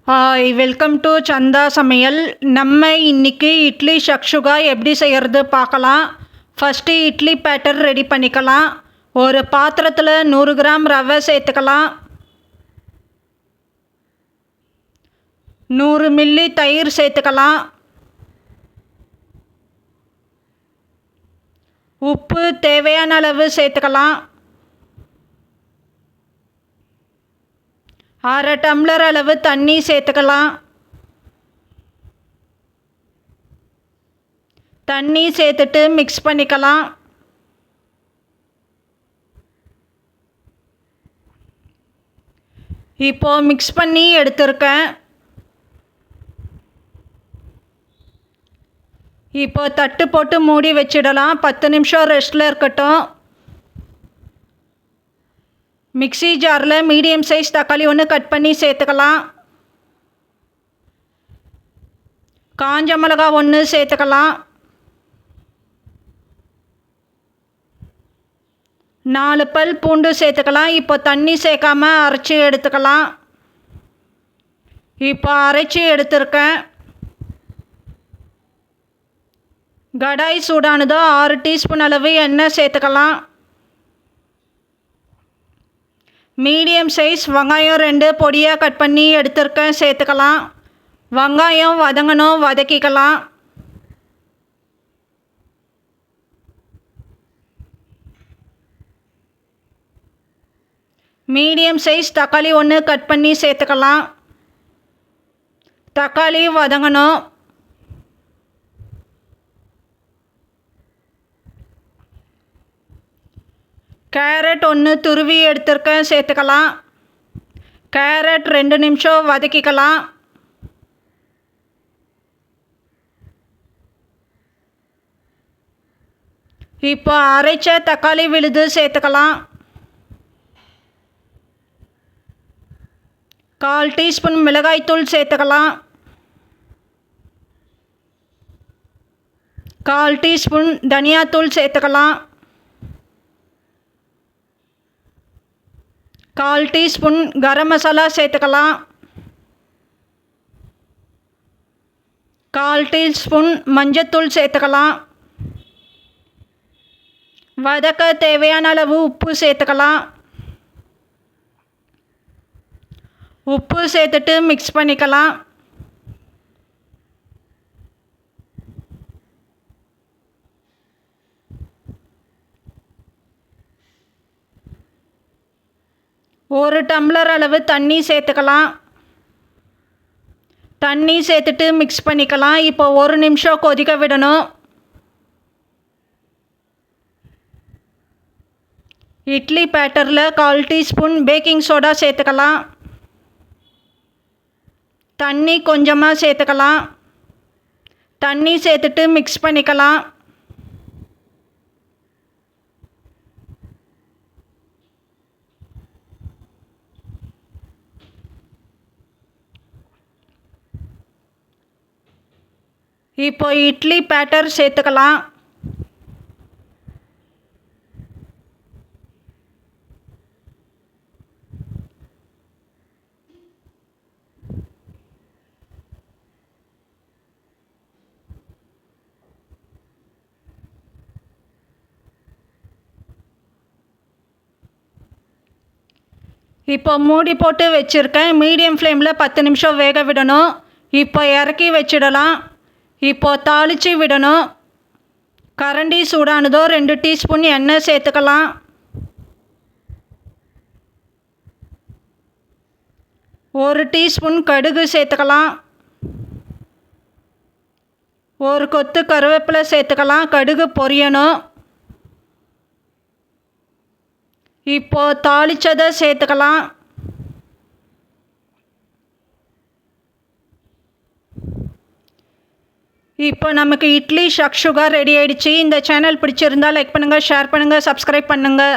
Hi, welcome to சந்தா சமையல். நம்ம இன்றைக்கி இட்லி ஷக்ஷுகா எப்படி செய்கிறது பார்க்கலாம். ஃபஸ்ட்டு இட்லி பேட்டர் ரெடி பண்ணிக்கலாம். ஒரு பாத்திரத்தில் 100 கிராம் ரவை சேர்த்துக்கலாம். 100 மில்லி தயிர் சேர்த்துக்கலாம். உப்பு தேவையான அளவு சேர்த்துக்கலாம். 1/2 டம்ளர் அளவு தண்ணி சேர்த்துக்கலாம். தண்ணி சேர்த்துட்டு மிக்ஸ் பண்ணிக்கலாம். இப்போது மிக்ஸ் பண்ணி எடுத்துருக்கேன். இப்போ தட்டு போட்டு மூடி வச்சிடலாம். 10 நிமிஷம் ரெஸ்ட்டில் இருக்கட்டும். மிக்ஸி ஜாரில் மீடியம் சைஸ் தக்காளி ஒன்று கட் பண்ணி சேர்த்துக்கலாம். காஞ்ச மிளகா 1 சேர்த்துக்கலாம். 4 பல் பூண்டு சேர்த்துக்கலாம். இப்போ தண்ணி சேர்க்காம அரைச்சி எடுத்துக்கலாம். இப்போ அரைச்சி எடுத்துருக்கேன். கடாய் சூடானதோ 6 டீஸ்பூன் அளவு எண்ணெய் சேர்த்துக்கலாம். மீடியம் சைஸ் வெங்காயம் 2 பொடியாக கட் பண்ணி எடுத்துருக்கேன், சேர்த்துக்கலாம். வெங்காயம் வதங்கணும், வதக்கிக்கலாம். மீடியம் சைஸ் தக்காளி 1 கட் பண்ணி சேர்த்துக்கலாம். தக்காளி வதங்கணும். கேரட் 1 துருவி எடுத்துருக்கேன், சேர்த்துக்கலாம். கேரட் 2 நிமிஷம் வதக்கிக்கலாம். இப்போ அரைச்ச தக்காளி விழுது சேர்த்துக்கலாம். 1/4 டீஸ்பூன் மிளகாய்த்தூள் சேர்த்துக்கலாம். 1/4 டீஸ்பூன் தனியாத்தூள் சேர்த்துக்கலாம். 1/4 டீஸ்பூன் கரம் மசாலா சேர்த்துக்கலாம். 1/4 டீஸ்பூன் மஞ்சத்தூள் சேர்த்துக்கலாம். வதக்க தேவையான அளவு உப்பு சேர்த்துக்கலாம். உப்பு சேர்த்துட்டு மிக்ஸ் பண்ணிக்கலாம். ஒரு டம்ளர் அளவு தண்ணி சேர்த்துக்கலாம். தண்ணி சேர்த்துட்டு மிக்ஸ் பண்ணிக்கலாம். இப்போ 1 நிமிஷம் கொதிக்க விடணும். இட்லி பேட்டரில் 1/4 டீஸ்பூன் பேக்கிங் சோடா சேர்த்துக்கலாம். தண்ணி கொஞ்சமாக சேர்த்துக்கலாம். தண்ணி சேர்த்துட்டு மிக்ஸ் பண்ணிக்கலாம். இப்போ இட்லி பேட்டர் சேர்த்துக்கலாம். இப்போ மூடி போட்டு வச்சுருக்கேன். மீடியம் ஃப்ளேமில் 10 நிமிஷம் வேக விடணும். இப்போ இறக்கி வச்சிடலாம். இப்போ தாளித்து விடணும். கரண்டி சூடானதோ 2 டீஸ்பூன் எண்ணெய் சேர்த்துக்கலாம். 1 டீஸ்பூன் கடுகு சேர்த்துக்கலாம். 1 கொத்து கருவேப்பிலை சேர்த்துக்கலாம். கடுகு பொரியணும். இப்போ தாளிச்சதை சேர்த்துக்கலாம். இப்போ நமக்கு இட்லி ஷக்ஷுகா ரெடி ஆயிடுச்சு. இந்த சேனல் பிடிச்சிருந்தால் லைக் பண்ணுங்கள், ஷேர் பண்ணுங்கள், சப்ஸ்கிரைப் பண்ணுங்கள்.